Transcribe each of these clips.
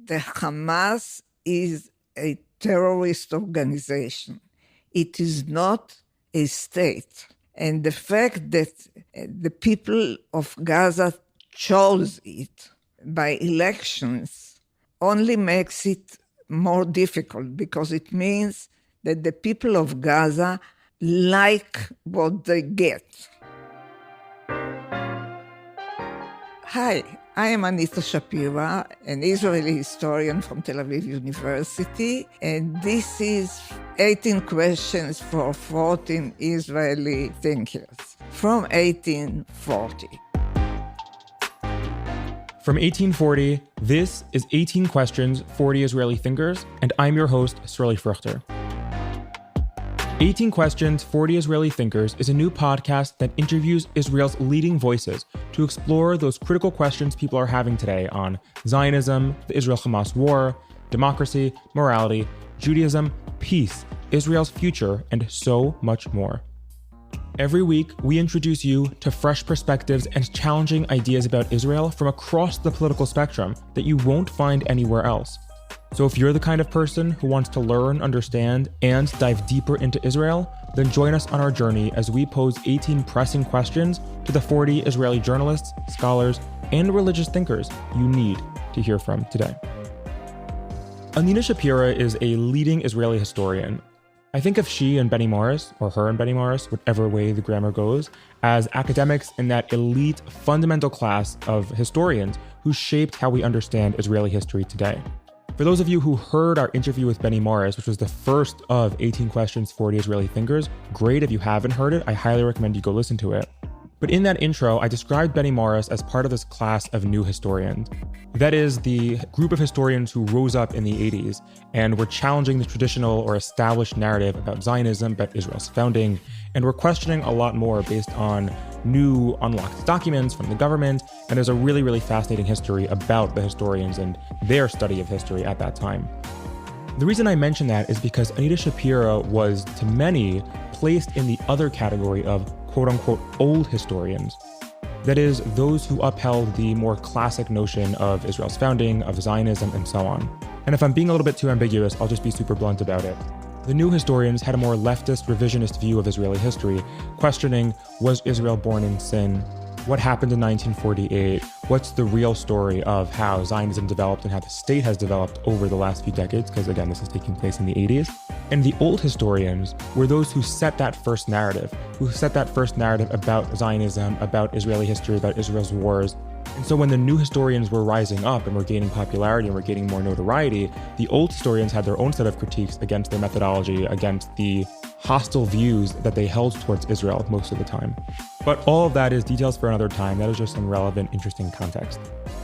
the Hamas is a terrorist organization. It is not a state. And the fact that the people of Gaza chose it by elections only makes it more difficult, because it means that the people of Gaza like what they get. Hi, I am Anita Shapira, an Israeli historian from Tel Aviv University, and this is 18 questions for 14 Israeli thinkers from 1840. From 1840, this is 18 Questions, 40 Israeli Thinkers, and I'm your host, Sreli Fruchter. 18 Questions, 40 Israeli Thinkers is a new podcast that interviews Israel's leading voices to explore those critical questions people are having today on Zionism, the Israel-Hamas war, democracy, morality, Judaism, peace, Israel's future, and so much more. Every week, we introduce you to fresh perspectives and challenging ideas about Israel from across the political spectrum that you won't find anywhere else. So if you're the kind of person who wants to learn, understand, and dive deeper into Israel, then join us on our journey as we pose 18 pressing questions to the 40 Israeli journalists, scholars, and religious thinkers you need to hear from today. Anita Shapira is a leading Israeli historian. I think of she and Benny Morris, or her and Benny Morris, whichever way the grammar goes, as academics in that elite, fundamental class of historians who shaped how we understand Israeli history today. For those of you who heard our interview with Benny Morris, which was the first of 18 Questions, 40 Israeli Thinkers, great. If you haven't heard it, I highly recommend you go listen to it. But in that intro, I described Benny Morris as part of this class of new historians. That is the group of historians who rose up in the 80s and were challenging the traditional or established narrative about Zionism, about Israel's founding, and were questioning a lot more based on new unlocked documents from the government. And there's a really, really fascinating history about the historians and their study of history at that time. The reason I mention that is because Anita Shapira was, to many, placed in the other category of quote-unquote old historians. That is, those who upheld the more classic notion of Israel's founding, of Zionism, and so on. And if I'm being a little bit too ambiguous, I'll just be super blunt about it. The new historians had a more leftist, revisionist view of Israeli history, questioning, was Israel born in sin? What happened in 1948? What's the real story of how Zionism developed and how the state has developed over the last few decades? Because again, this is taking place in the 80s. And the old historians were those who set that first narrative, about Zionism, about Israeli history, about Israel's wars. And so when the new historians were rising up and were gaining popularity and were gaining more notoriety, the old historians had their own set of critiques against their methodology, against the hostile views that they held towards Israel most of the time. But all of that is details for another time. That is just some relevant, interesting context.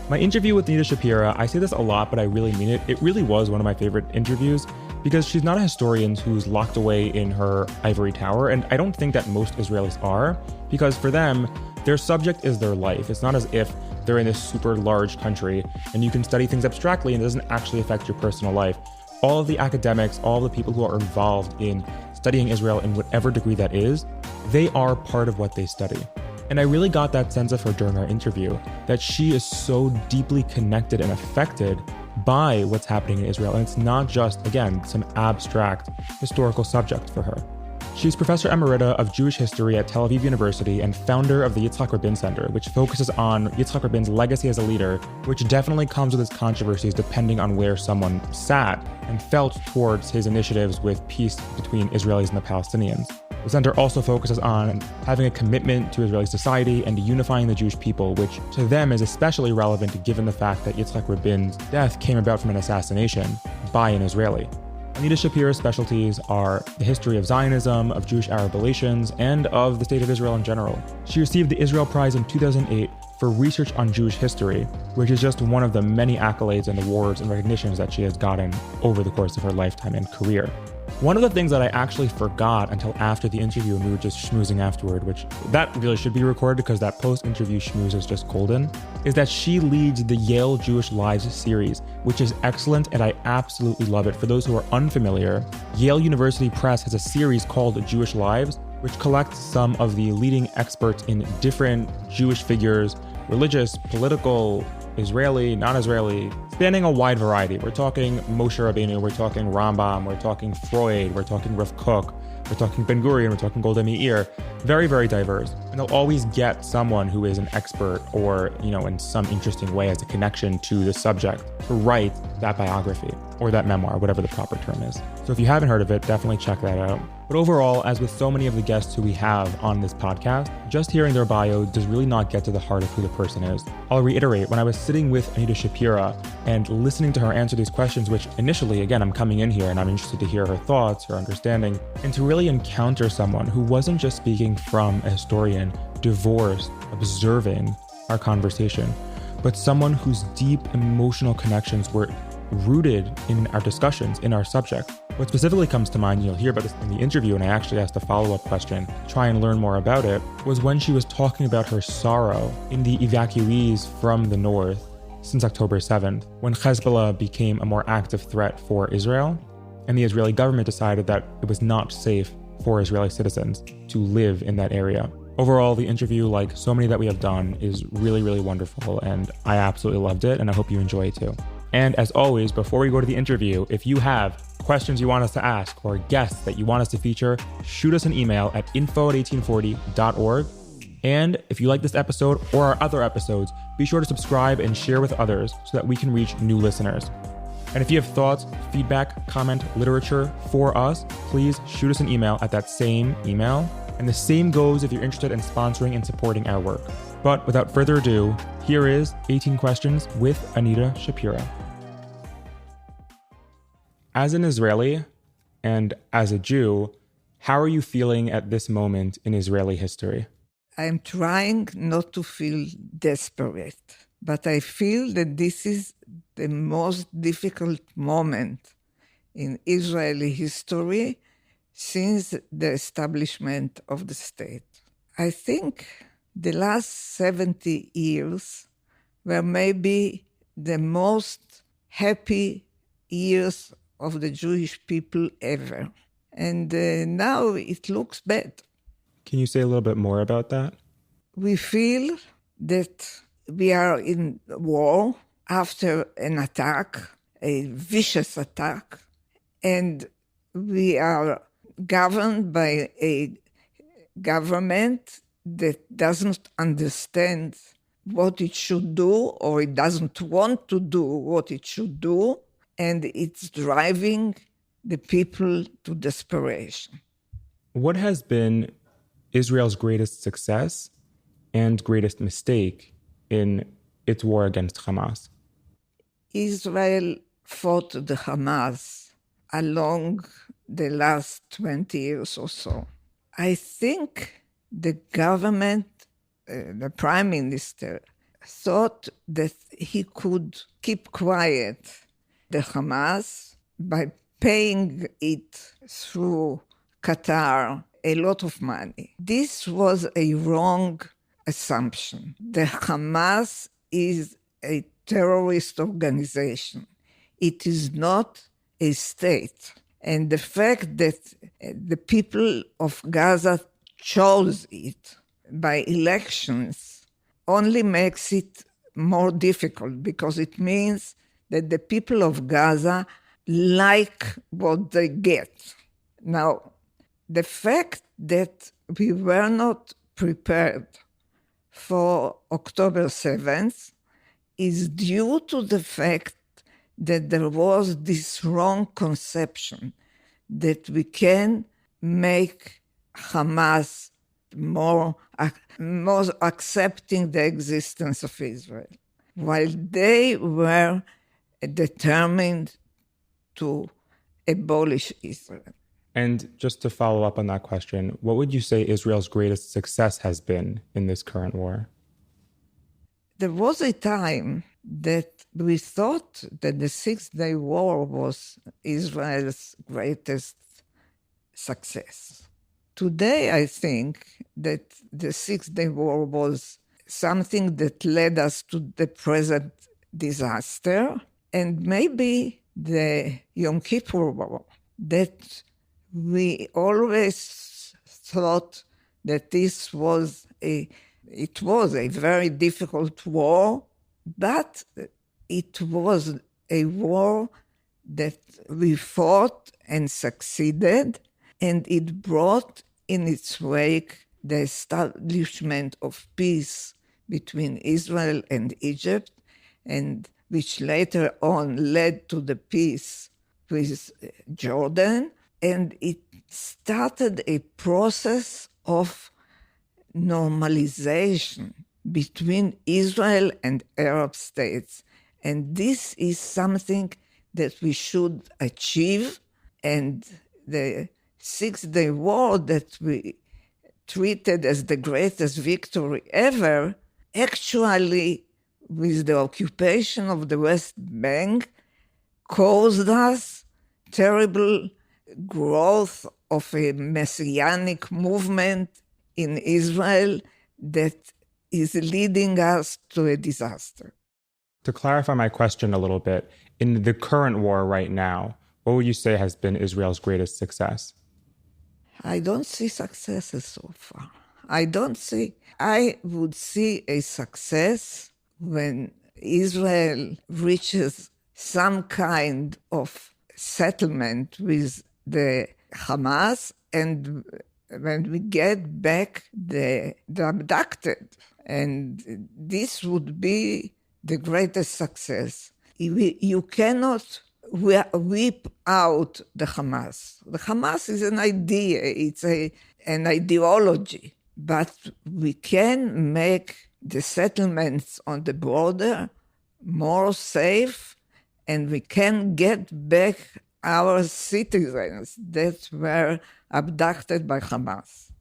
My interview with Anita Shapira, I say this a lot, but I really mean it. It really was one of my favorite interviews because she's not a historian who's locked away in her ivory tower. And I don't think that most Israelis are, because for them, their subject is their life. It's not as if they're in this super large country and you can study things abstractly and it doesn't actually affect your personal life. All of the academics, all of the people who are involved in studying Israel in whatever degree that is, they are part of what they study. And I really got that sense of her during our interview, that she is so deeply connected and affected by what's happening in Israel. And it's not just, again, some abstract historical subject for her. She's Professor Emerita of Jewish History at Tel Aviv University and founder of the Yitzhak Rabin Center, which focuses on Yitzhak Rabin's legacy as a leader, which definitely comes with its controversies depending on where someone sat and felt towards his initiatives with peace between Israelis and the Palestinians. The center also focuses on having a commitment to Israeli society and unifying the Jewish people, which to them is especially relevant given the fact that Yitzhak Rabin's death came about from an assassination by an Israeli. Anita Shapira's specialties are the history of Zionism, of Jewish-Arab relations, and of the state of Israel in general. She received the Israel Prize in 2008 for research on Jewish history, which is just one of the many accolades and awards and recognitions that she has gotten over the course of her lifetime and career. One of the things that I actually forgot until after the interview, and we were just schmoozing afterward, which that really should be recorded because that post-interview schmooze is just golden, is that she leads the Yale Jewish Lives series, which is excellent and I absolutely love it. For those who are unfamiliar, Yale University Press has a series called Jewish Lives, which collects some of the leading experts in different Jewish figures, religious, political, Israeli, non-Israeli, spanning a wide variety. We're talking Moshe Rabbeinu, we're talking Rambam, we're talking Freud, we're talking Rav Kook, we're talking Ben Gurion, we're talking Golda Meir. Very, very diverse. And they'll always get someone who is an expert or, in some interesting way has a connection to the subject to write that biography or that memoir, whatever the proper term is. So if you haven't heard of it, definitely check that out. But overall, as with so many of the guests who we have on this podcast, just hearing their bio does really not get to the heart of who the person is. I'll reiterate, when I was sitting with Anita Shapira and listening to her answer these questions, which initially, again, I'm coming in here and I'm interested to hear her thoughts, her understanding, and to really encounter someone who wasn't just speaking from a historian, divorced, observing our conversation, but someone whose deep emotional connections were rooted in our discussions, in our subject. What specifically comes to mind, you'll hear about this in the interview, and I actually asked a follow-up question, try and learn more about it, was when she was talking about her sorrow in the evacuees from the north since October 7th, when Hezbollah became a more active threat for Israel, and the Israeli government decided that it was not safe for Israeli citizens to live in that area. Overall, the interview, like so many that we have done, is really, really wonderful, and I absolutely loved it, and I hope you enjoy it too. And as always, before we go to the interview, if you have questions you want us to ask or guests that you want us to feature, shoot us an email at info@1840.org. And if you like this episode or our other episodes, be sure to subscribe and share with others so that we can reach new listeners. And if you have thoughts, feedback, comment, literature for us, please shoot us an email at that same email. And the same goes if you're interested in sponsoring and supporting our work. But without further ado, here is 18 Questions with Anita Shapira. As an Israeli and as a Jew, how are you feeling at this moment in Israeli history? I'm trying not to feel desperate, but I feel that this is the most difficult moment in Israeli history since the establishment of the state. I think the last 70 years were maybe the most happy years of the Jewish people ever. And now it looks bad. Can you say a little bit more about that? We feel that we are in war after an attack, a vicious attack, and we are governed by a government that doesn't understand what it should do, or it doesn't want to do what it should do, and it's driving the people to desperation. What has been Israel's greatest success and greatest mistake in its war against Hamas? Israel fought the Hamas along the last 20 years or so. I think the government, the prime minister, thought that he could keep quiet the Hamas by paying it through Qatar a lot of money. This was a wrong assumption. The Hamas is a terrorist organization. It is not a state. And the fact that the people of Gaza chose it by elections only makes it more difficult, because it means that the people of Gaza like what they get. Now, the fact that we were not prepared for October 7th is due to the fact that there was this wrong conception that we can make Hamas more accepting the existence of Israel, while they were determined to abolish Israel. And just to follow up on that question, what would you say Israel's greatest success has been in this current war? There was a time that we thought that the Six-Day War was Israel's greatest success. Today, I think that the Six-Day War was something that led us to the present disaster, and maybe the Yom Kippur War, that we always thought that it was a very difficult war But it was a war that we fought and succeeded, and it brought in its wake the establishment of peace between Israel and Egypt, and which later on led to the peace with Jordan. And it started a process of normalization between Israel and Arab states. And this is something that we should achieve. And the Six-Day War that we treated as the greatest victory ever, actually, with the occupation of the West Bank, caused us terrible growth of a messianic movement in Israel that is leading us to a disaster. To clarify my question a little bit, in the current war right now, what would you say has been Israel's greatest success? I don't see successes so far. I would see a success when Israel reaches some kind of settlement with the Hamas, and when we get back the abducted. And this would be the greatest success. You cannot whip out the Hamas. The Hamas is an idea, it's an ideology, but we can make the settlements on the border more safe, and we can get back our citizens that were abducted by Hamas.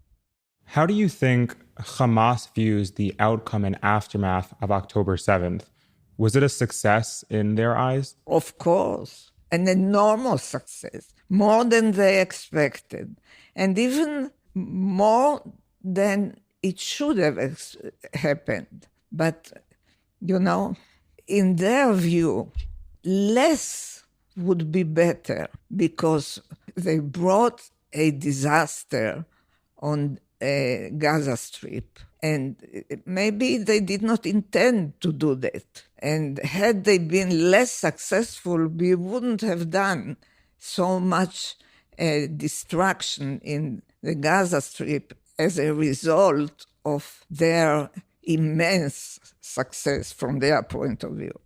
How do you think Hamas views the outcome and aftermath of October 7th? Was it a success in their eyes? Of course, an enormous success, more than they expected, and even more than it should have happened. But, in their view, less would be better, because they brought a disaster on Gaza Strip, and maybe they did not intend to do that. And had they been less successful, we wouldn't have done so much destruction in the Gaza Strip as a result of their immense success from their point of view.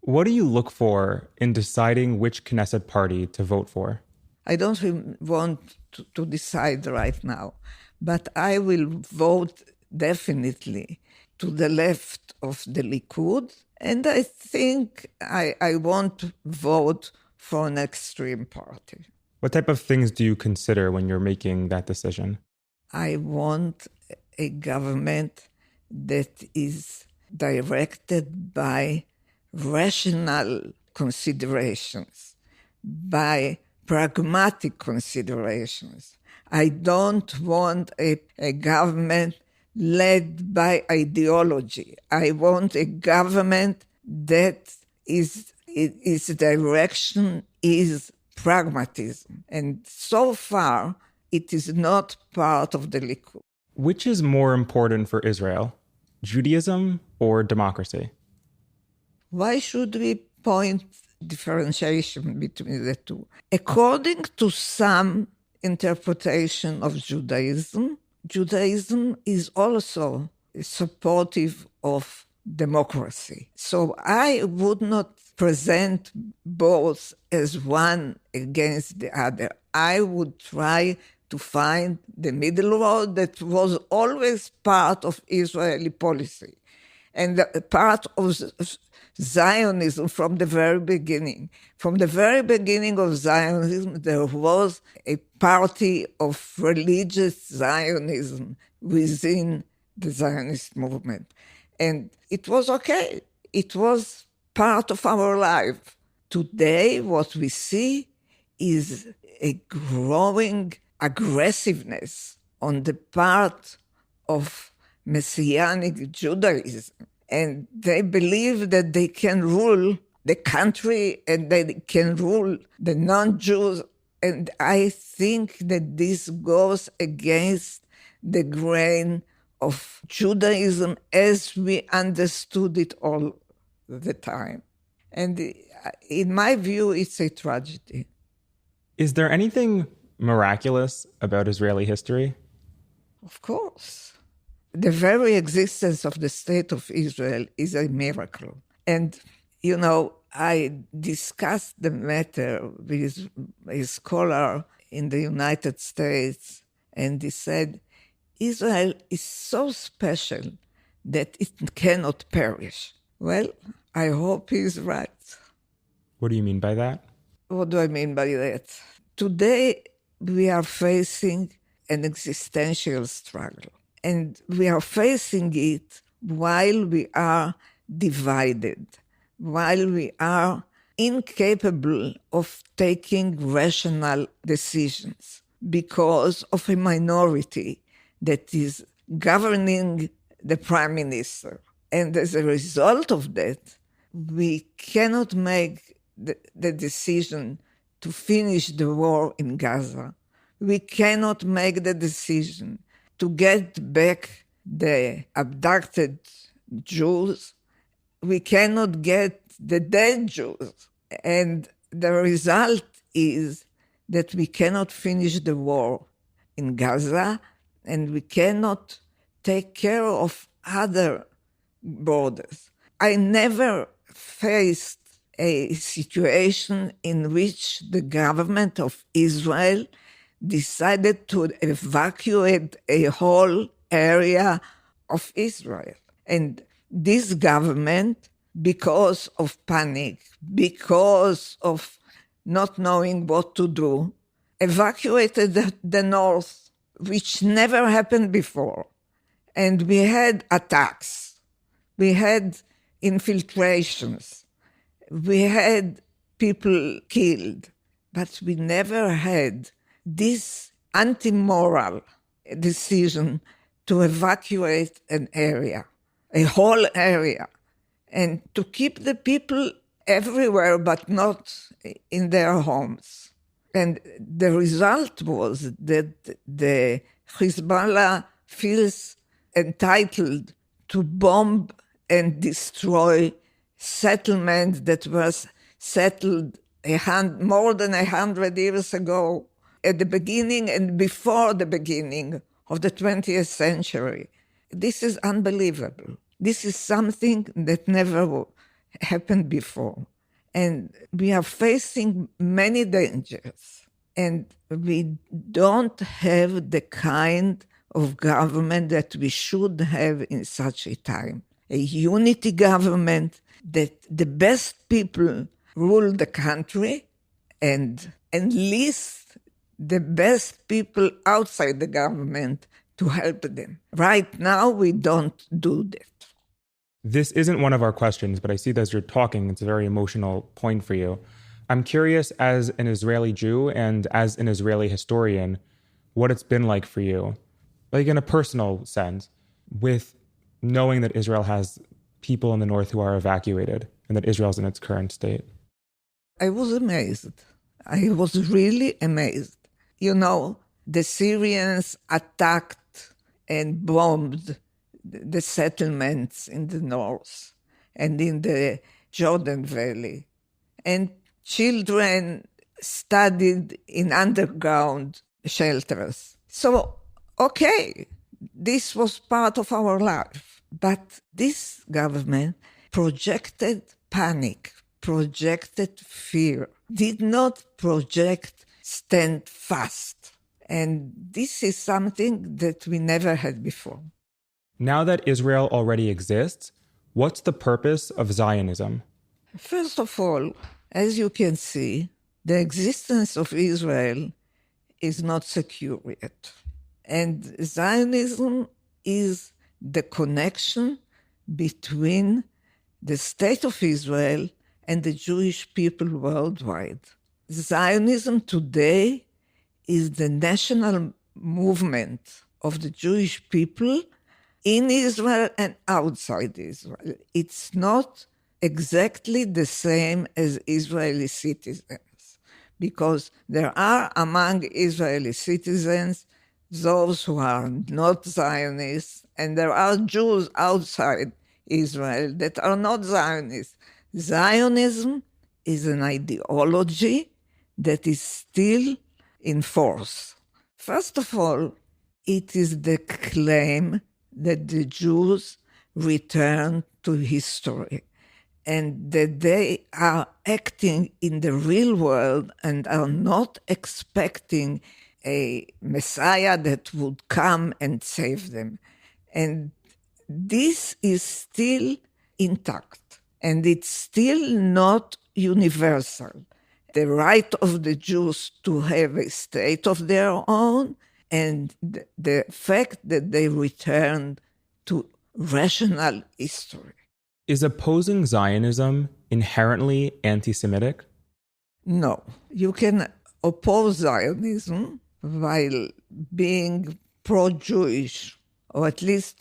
What do you look for in deciding which Knesset party to vote for? I don't want to decide right now, but I will vote definitely to the left of the Likud, and I think I won't vote for an extreme party. What type of things do you consider when you're making that decision? I want a government that is directed by rational considerations, by pragmatic considerations. I don't want a government led by ideology. I want a government that its direction is pragmatism. And so far, it is not part of the Likud. Which is more important for Israel, Judaism or democracy? Why should we point differentiation between the two? According to some interpretation of Judaism, Judaism is also supportive of democracy. So I would not present both as one against the other. I would try to find the middle road that was always part of Israeli policy and part of Zionism from the very beginning. From the very beginning of Zionism, there was a party of religious Zionism within the Zionist movement. And it was okay. It was part of our life. Today, what we see is a growing aggressiveness on the part of Messianic Judaism. And they believe that they can rule the country and they can rule the non-Jews. And I think that this goes against the grain of Judaism as we understood it all the time. And in my view, it's a tragedy. Is there anything miraculous about Israeli history? Of course. The very existence of the State of Israel is a miracle. And, I discussed the matter with a scholar in the United States, and he said, Israel is so special that it cannot perish. Well, I hope he's right. What do you mean by that? What do I mean by that? Today, we are facing an existential struggle. And we are facing it while we are divided, while we are incapable of taking rational decisions because of a minority that is governing the prime minister. And as a result of that, we cannot make the decision to finish the war in Gaza. We cannot make the decision to get back the abducted Jews. We cannot get the dead Jews. And the result is that we cannot finish the war in Gaza, and we cannot take care of other borders. I never faced a situation in which the government of Israel decided to evacuate a whole area of Israel. And this government, because of panic, because of not knowing what to do, evacuated the north, which never happened before. And we had attacks. We had infiltrations. We had people killed. But we never had this anti-moral decision to evacuate an area, a whole area, and to keep the people everywhere but not in their homes. And the result was that the Hezbollah feels entitled to bomb and destroy settlements that was settled more than 100 years ago, at the beginning and before the beginning of the 20th century. This is unbelievable. This is something that never happened before. And we are facing many dangers. And we don't have the kind of government that we should have in such a time. A unity government that the best people rule the country and enlist the best people outside the government to help them. Right now, we don't do that. This isn't one of our questions, but I see that as you're talking, it's a very emotional point for you. I'm curious, as an Israeli Jew and as an Israeli historian, what it's been like for you, like in a personal sense, with knowing that Israel has people in the north who are evacuated and that Israel's in its current state. I was amazed. I was really amazed. The Syrians attacked and bombed the settlements in the north and in the Jordan Valley. And children studied in underground shelters. So, okay, this was part of our life. But this government projected panic, projected fear, did not project stand fast. And this is something that we never had before. Now that Israel already exists, what's the purpose of Zionism? First of all, as you can see, the existence of Israel is not secure yet. And Zionism is the connection between the state of Israel and the Jewish people worldwide. Zionism today is the national movement of the Jewish people in Israel and outside Israel. It's not exactly the same as Israeli citizens, because there are among Israeli citizens those who are not Zionists, and there are Jews outside Israel that are not Zionists. Zionism is an ideology that is still in force. First of all, it is the claim that the Jews return to history and that they are acting in the real world and are not expecting a Messiah that would come and save them. And this is still intact, and it's still not universal. The right of the Jews to have a state of their own, and the fact that they returned to rational history. Is opposing Zionism inherently anti-Semitic? No. You can oppose Zionism while being pro-Jewish, or at least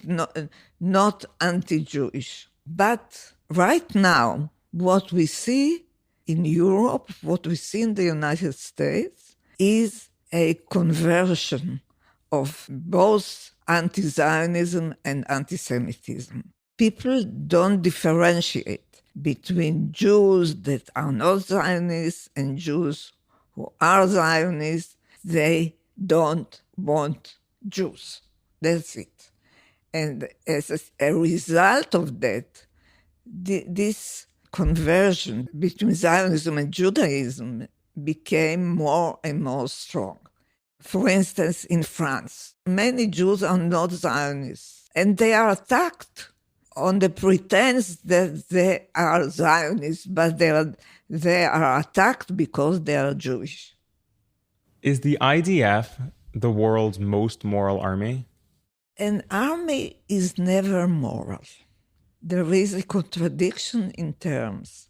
not anti-Jewish. But right now, what we see in Europe, what we see in the United States, is a conversion of both anti-Zionism and anti-Semitism. People don't differentiate between Jews that are not Zionists and Jews who are Zionists. They don't want Jews. That's it. And as a result of that, this conversion between Zionism and Judaism became more and more strong. For instance, in France, many Jews are not Zionists, and they are attacked on the pretense that they are Zionists, but they are attacked because they are Jewish. Is the IDF the world's most moral army? An army is never moral. There is a contradiction in terms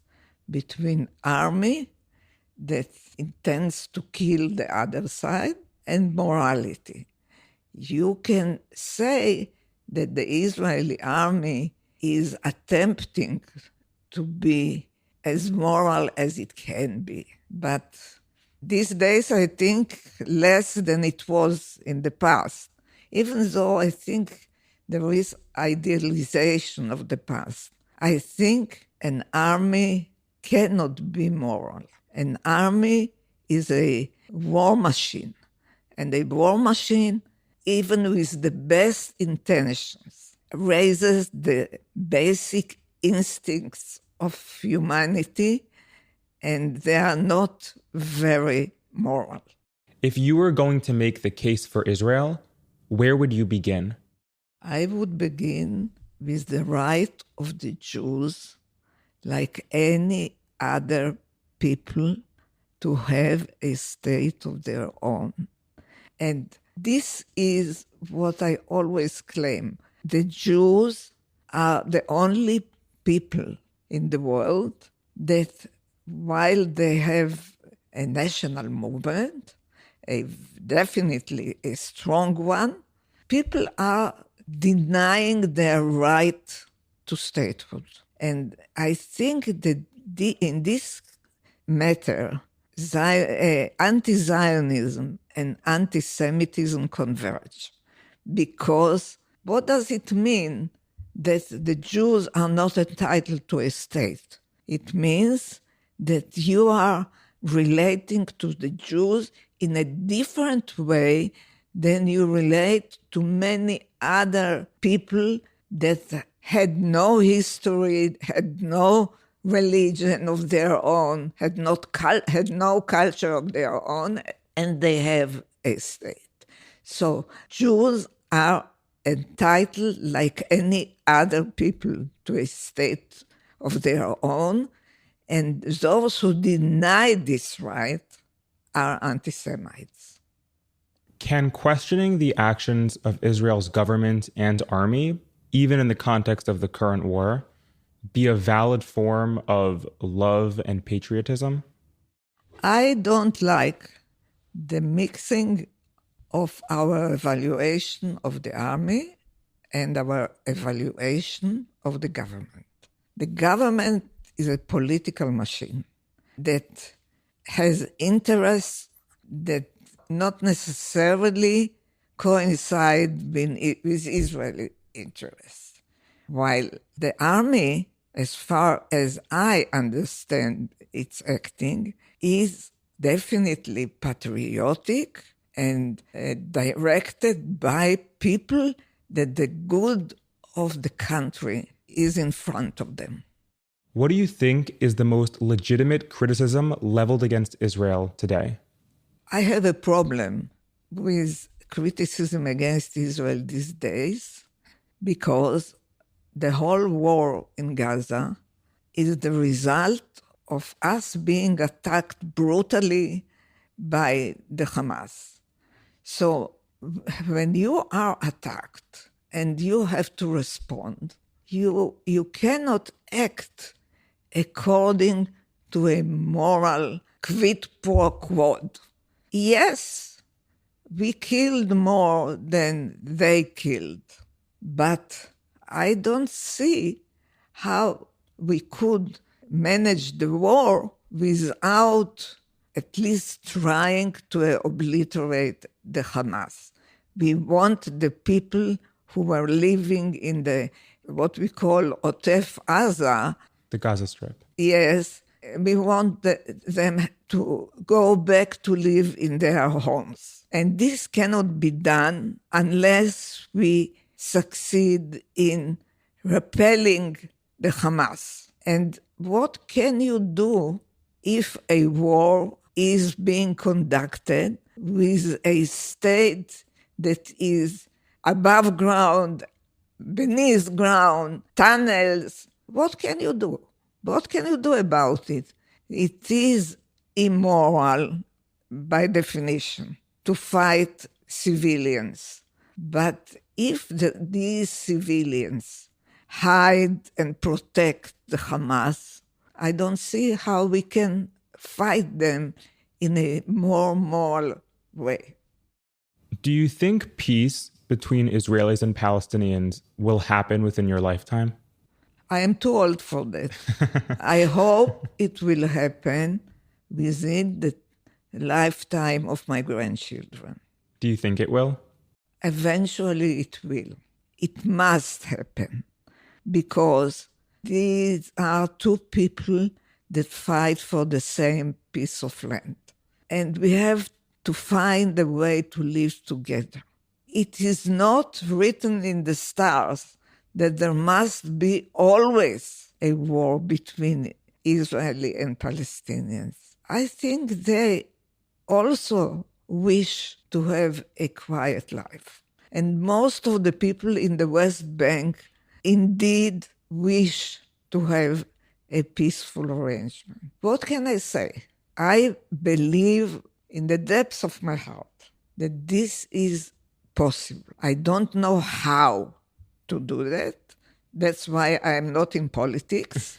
between army that intends to kill the other side and morality. You can say that the Israeli army is attempting to be as moral as it can be. But these days, I think less than it was in the past, even though I think there is idealization of the past. I think an army cannot be moral. An army is a war machine, and a war machine, even with the best intentions, raises the basic instincts of humanity, and they are not very moral. If you were going to make the case for Israel, where would you begin? I would begin with the right of the Jews, like any other people, to have a state of their own. And this is what I always claim. The Jews are the only people in the world that, while they have a national movement, definitely a strong one, people are denying their right to statehood. And I think that in this matter, anti-Zionism and anti-Semitism converge. Because what does it mean that the Jews are not entitled to a state? It means that you are relating to the Jews in a different way than you relate to many other people that had no history, had no religion of their own, had no culture of their own, and they have a state. So Jews are entitled, like any other people, to a state of their own, and those who deny this right are anti-Semites. Can questioning the actions of Israel's government and army, even in the context of the current war, be a valid form of love and patriotism? I don't like the mixing of our evaluation of the army and our evaluation of the government. The government is a political machine that has interests that not necessarily coincide with Israeli interests. while the army, as far as I understand its acting, is definitely patriotic and directed by people that the good of the country is in front of them. What do you think is the most legitimate criticism leveled against Israel today? I have a problem with criticism against Israel these days because the whole war in Gaza is the result of us being attacked brutally by the Hamas. So when you are attacked and you have to respond, you cannot act according to a moral quid pro quo. Yes, we killed more than they killed, but I don't see how we could manage the war without at least trying to obliterate the Hamas. We want the people who were living in the, what we call Otef Aza. The Gaza Strip. Yes, we want them to go back to live in their homes. And this cannot be done unless we succeed in repelling the Hamas. And what can you do if a war is being conducted with a state that is above ground, beneath ground, tunnels? What can you do? What can you do about it? It is immoral, by definition, to fight civilians. But if these civilians hide and protect the Hamas, I don't see how we can fight them in a more moral way. Do you think peace between Israelis and Palestinians will happen within your lifetime? I am too old for that. I hope it will happen within the lifetime of my grandchildren. Do you think it will? Eventually it will. It must happen because these are two people that fight for the same piece of land. And we have to find a way to live together. It is not written in the stars that there must be always a war between Israeli and Palestinians. I think they also wish to have a quiet life. And most of the people in the West Bank indeed wish to have a peaceful arrangement. What can I say? I believe in the depths of my heart that this is possible. I don't know how to do that. That's why I am not in politics.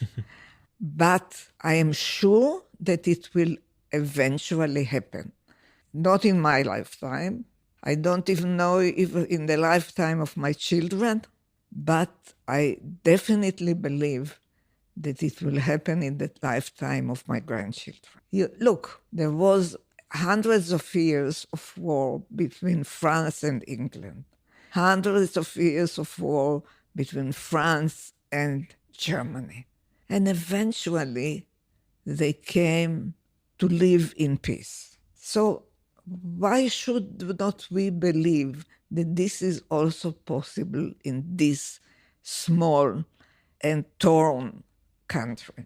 But I am sure that it will eventually happen. Not in my lifetime. I don't even know if in the lifetime of my children, but I definitely believe that it will happen in the lifetime of my grandchildren. Look, there was hundreds of years of war between France and England, hundreds of years of war between France and Germany. And eventually they came to live in peace. So why should not we believe that this is also possible in this small and torn country?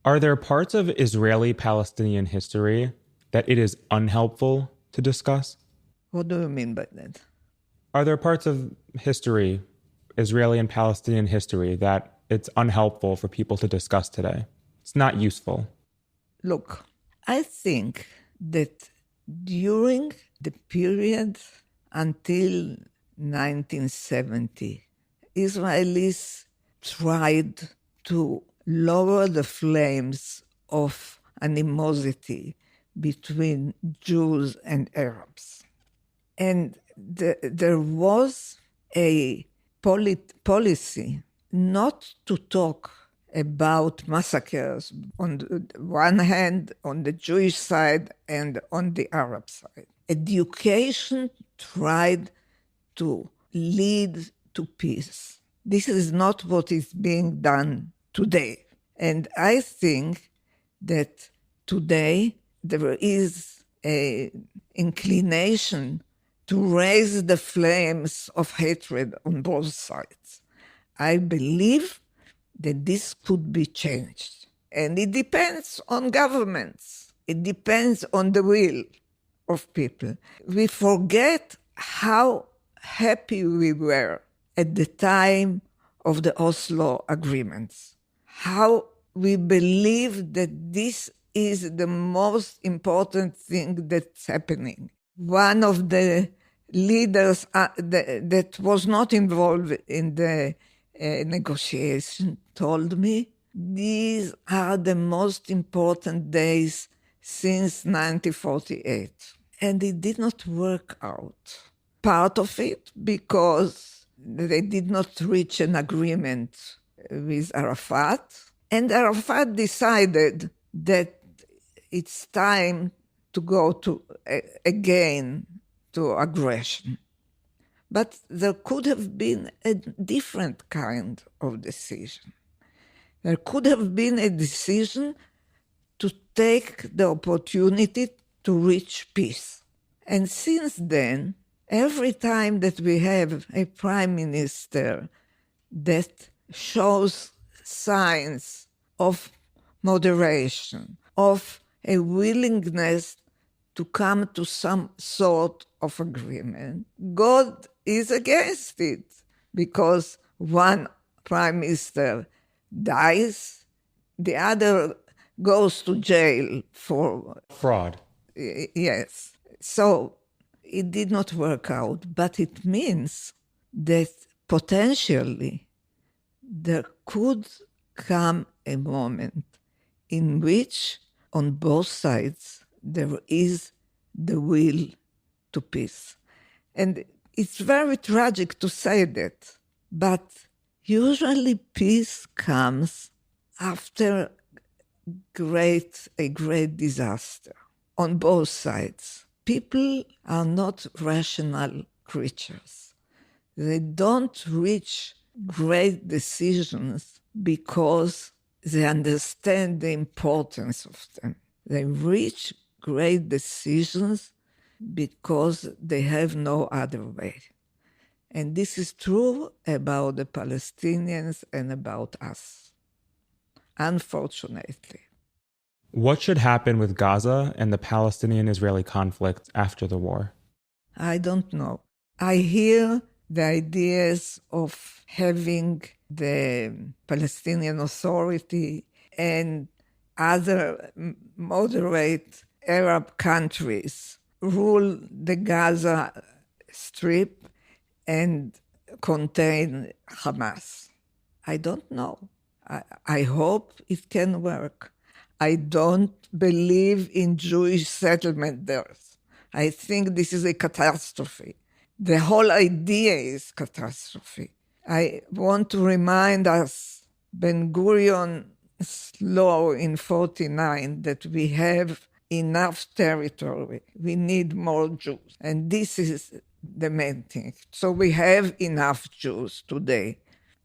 Are there parts of Israeli-Palestinian history that it is unhelpful to discuss? What do you mean by that? Are there parts of history, Israeli and Palestinian history, that it's unhelpful for people to discuss today? It's not useful. Look, I think that during the period until 1970, Israelis tried to lower the flames of animosity between Jews and Arabs. And there was a policy not to talk about massacres on the one hand, on the Jewish side, and on the Arab side. Education tried to lead to peace. This is not what is being done today. And I think that today there is an inclination to raise the flames of hatred on both sides. I believe that this could be changed. And it depends on governments. It depends on the will of people. We forget how happy we were at the time of the Oslo agreements, how we believe that this is the most important thing that's happening. One of the leaders that was not involved in the negotiation told me, these are the most important days since 1948. And it did not work out. Part of it because they did not reach an agreement with Arafat. And Arafat decided that it's time to go to again to aggression. But there could have been a different kind of decision. There could have been a decision to take the opportunity to reach peace. And since then, every time that we have a prime minister that shows signs of moderation, of a willingness to come to some sort of agreement, God is against it, because one prime minister dies, the other goes to jail for fraud. Yes. So it did not work out, but it means that potentially there could come a moment in which on both sides there is the will to peace. And it's very tragic to say that, but usually peace comes after a great disaster on both sides. People are not rational creatures. They don't reach great decisions because they understand the importance of them. They reach great decisions because they have no other way. And this is true about the Palestinians and about us, unfortunately. What should happen with Gaza and the Palestinian-Israeli conflict after the war? I don't know. I hear the ideas of having the Palestinian Authority and other moderate Arab countries rule the Gaza Strip and contain Hamas. I don't know. I hope it can work. I don't believe in Jewish settlement there. I think this is a catastrophe. The whole idea is catastrophe. I want to remind us, Ben-Gurion's law in 1949, that we have enough territory. We need more Jews. And this is the main thing. So we have enough Jews today,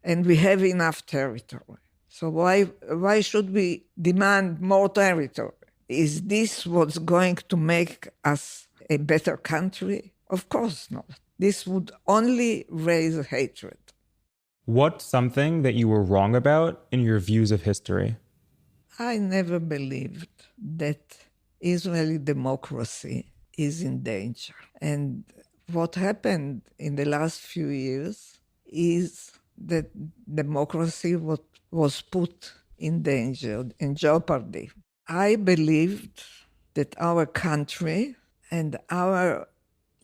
and we have enough territory. So why should we demand more territory? Is this what's going to make us a better country? Of course not. This would only raise hatred. What's something that you were wrong about in your views of history? I never believed that Israeli democracy is in danger. And what happened in the last few years is that democracy was put in danger, in jeopardy. I believed that our country and our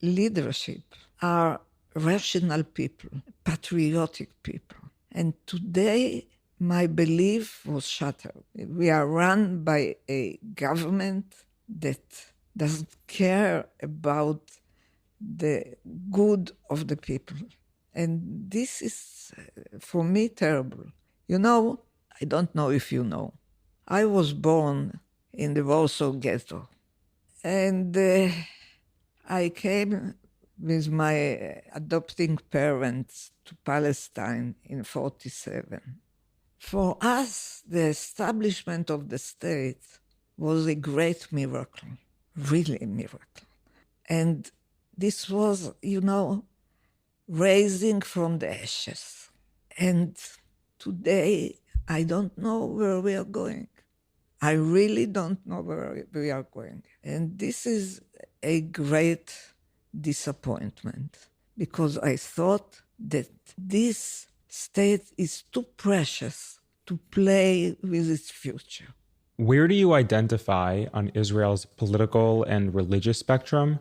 leadership are rational people, patriotic people. And today, my belief was shattered. We are run by a government that doesn't care about the good of the people. And this is, for me, terrible. You know, I don't know if you know, I was born in the Warsaw Ghetto. And I came with my adopting parents to Palestine in 1947. For us, the establishment of the state was a great miracle, really a miracle. And this was, raising from the ashes. And today, I don't know where we are going. I really don't know where we are going. And this is a great disappointment, because I thought that this state is too precious to play with its future. Where do you identify on Israel's political and religious spectrum?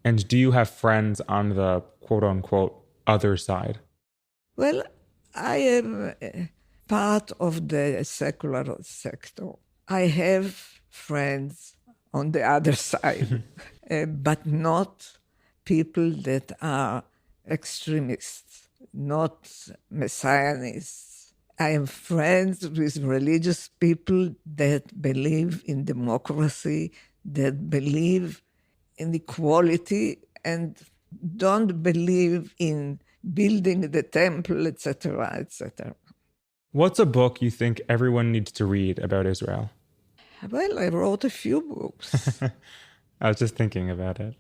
And do you have friends on the quote-unquote other side? Well, I am part of the secular sector. I have friends on the other side, but not people that are extremists, not messianists. I am friends with religious people that believe in democracy, that believe in equality, and don't believe in building the temple, etc., etc. What's a book you think everyone needs to read about Israel? Well, I wrote a few books. I was just thinking about it.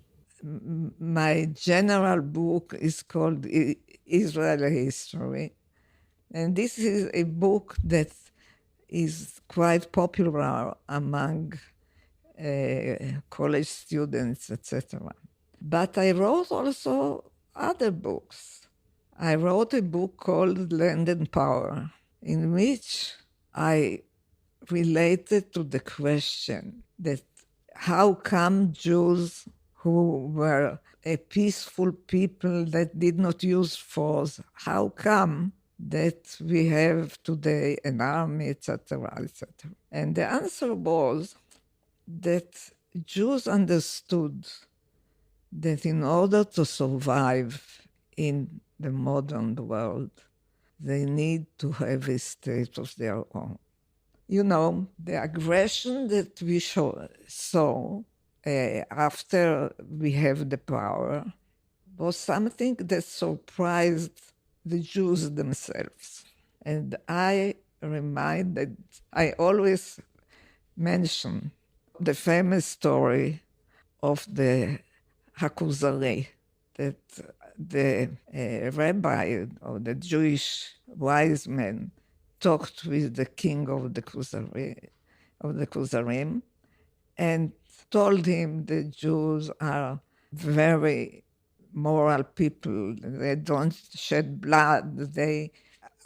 My general book is called Israel History. And this is a book that is quite popular among college students, etc. But I wrote also other books. I wrote a book called Land and Power, in which I related to the question that how come Jews who were a peaceful people that did not use force, how come that we have today an army, etc., etc. And the answer was that Jews understood that in order to survive in the modern world, they need to have a state of their own. The aggression that we saw after we have the power was something that surprised the Jews themselves. And I always mention the famous story of the Hakuzari, that the rabbi or the Jewish wise man talked with the king of the Kuzarim and told him the Jews are very moral people. They don't shed blood. They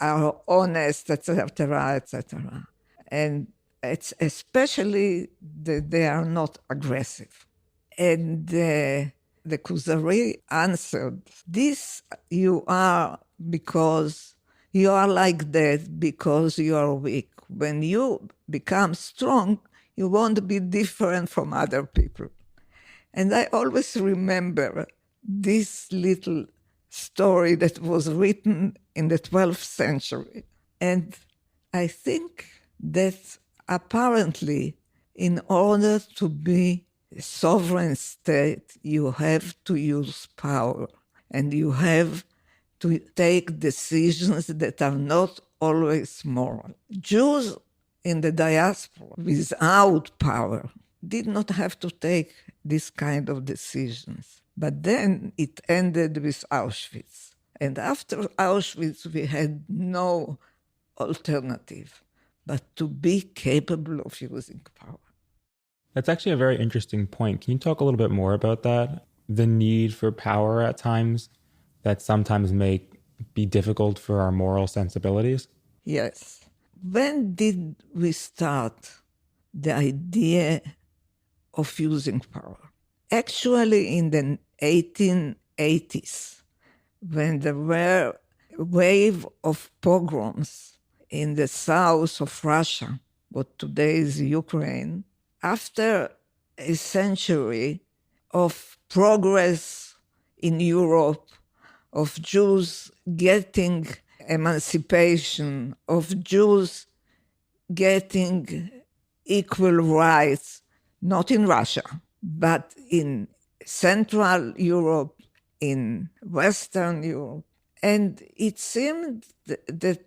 are honest, etc., etc. And it's especially that they are not aggressive. And the Kuzari answered, this you are because you are like that because you are weak. When you become strong, you won't be different from other people. And I always remember this little story that was written in the 12th century. And I think that apparently, in order to be a sovereign state, you have to use power. And you have to take decisions that are not always moral. Jews in the diaspora, without power, did not have to take this kind of decisions. But then it ended with Auschwitz. And after Auschwitz, we had no alternative but to be capable of using power. That's actually a very interesting point. Can you talk a little bit more about that? The need for power at times that sometimes may be difficult for our moral sensibilities? Yes. When did we start the idea of using power? Actually, in the 1880s, when there were a wave of pogroms in the south of Russia, what today is Ukraine, after a century of progress in Europe, of Jews getting emancipation, of Jews getting equal rights, not in Russia, but in Central Europe, in Western Europe. And it seemed that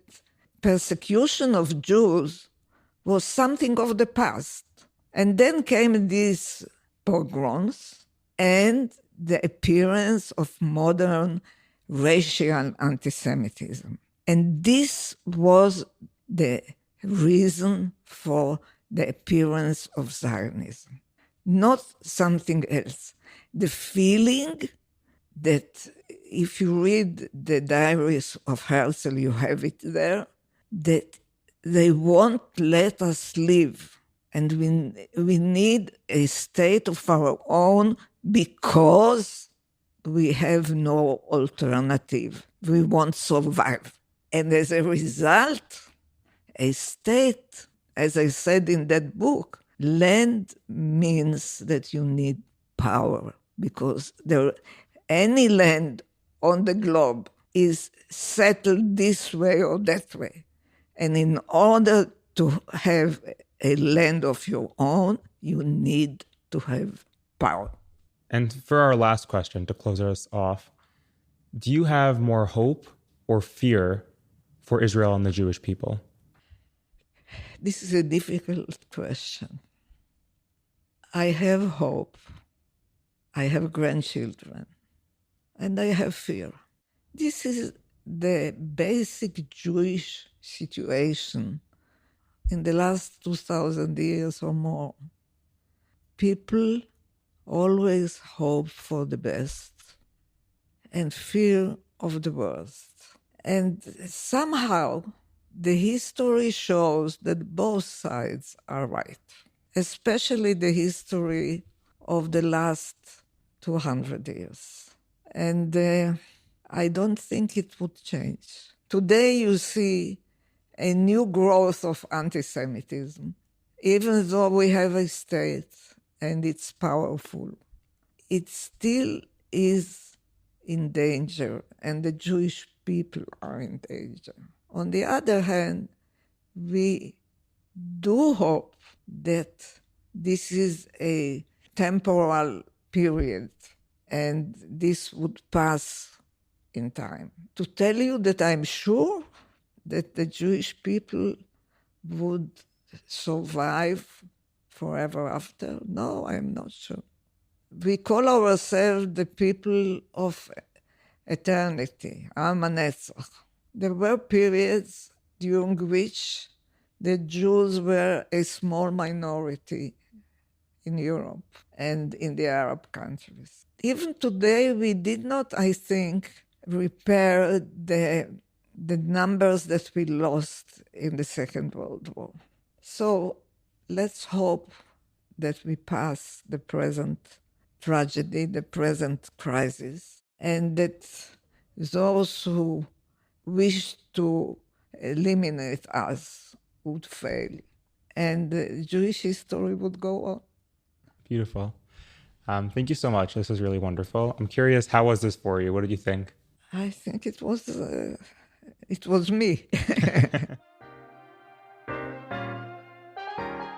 persecution of Jews was something of the past. And then came these pogroms and the appearance of modern racial anti-Semitism. And this was the reason for the appearance of Zionism, not something else. The feeling that if you read the diaries of Herzl, you have it there, that they won't let us live. And we need a state of our own because we have no alternative. We won't survive. And as a result, a state, as I said in that book, land means that you need power because any land on the globe is settled this way or that way. And in order to have a land of your own, you need to have power. And for our last question, to close us off, do you have more hope or fear for Israel and the Jewish people? This is a difficult question. I have hope. I have grandchildren. And I have fear. This is the basic Jewish situation in the last 2,000 years or more. People always hope for the best and fear of the worst. And somehow the history shows that both sides are right, especially the history of the last 200 years. And I don't think it would change. Today you see a new growth of anti-Semitism, even though we have a state and it's powerful. It still is in danger, and the Jewish people are in danger. On the other hand, we do hope that this is a temporal period and this would pass in time. To tell you that I'm sure that the Jewish people would survive forever after, no, I'm not sure. We call ourselves the people of eternity, Am HaNetzach. There were periods during which the Jews were a small minority in Europe and in the Arab countries. Even today, we did not, I think, repair the numbers that we lost in the Second World War. So let's hope that we pass the present tragedy, the present crisis, and that those who wish to eliminate us would fail, and the Jewish history would go on. Beautiful. Thank you so much. This was really wonderful. I'm curious, how was this for you? What did you think? I think it was me.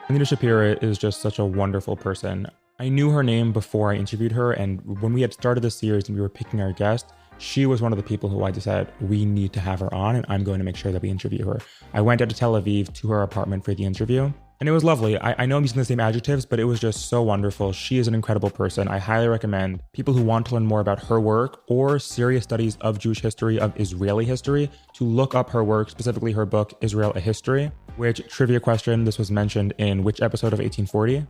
Anita Shapira is just such a wonderful person. I knew her name before I interviewed her, and when we had started the series and we were picking our guest, she was one of the people who I decided we need to have her on, and I'm going to make sure that we interview her. I went out to Tel Aviv to her apartment for the interview, and it was lovely. I know I'm using the same adjectives, but it was just so wonderful. She is an incredible person. I highly recommend people who want to learn more about her work or serious studies of Jewish history, of Israeli history, to look up her work, specifically her book, Israel, A History. Which, trivia question, this was mentioned in which episode of 1840?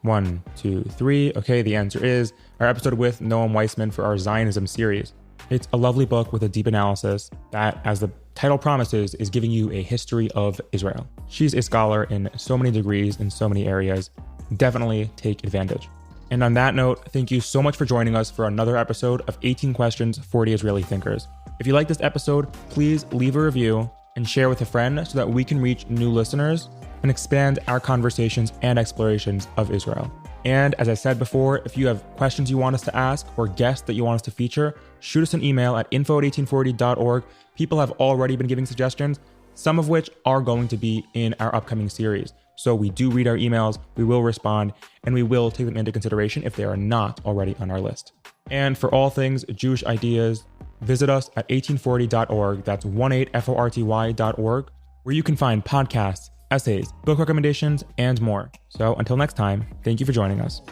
1, 2, 3. Okay, the answer is our episode with Noam Weissman for our Zionism series. It's a lovely book with a deep analysis that, as the title promises, is giving you a history of Israel. She's a scholar in so many degrees in so many areas. Definitely take advantage. And on that note, thank you so much for joining us for another episode of 18 Questions, 40 Israeli Thinkers. If you like this episode, please leave a review and share with a friend so that we can reach new listeners and expand our conversations and explorations of Israel. And as I said before, if you have questions you want us to ask or guests that you want us to feature, shoot us an email at info@1840.org. People have already been giving suggestions. some of which are going to be in our upcoming series. So we do read our emails, we will respond, and we will take them into consideration if they are not already on our list. And for all things Jewish ideas, visit us at 1840.org. That's 18forty.org, where you can find podcasts, essays, book recommendations, and more. So until next time, thank you for joining us.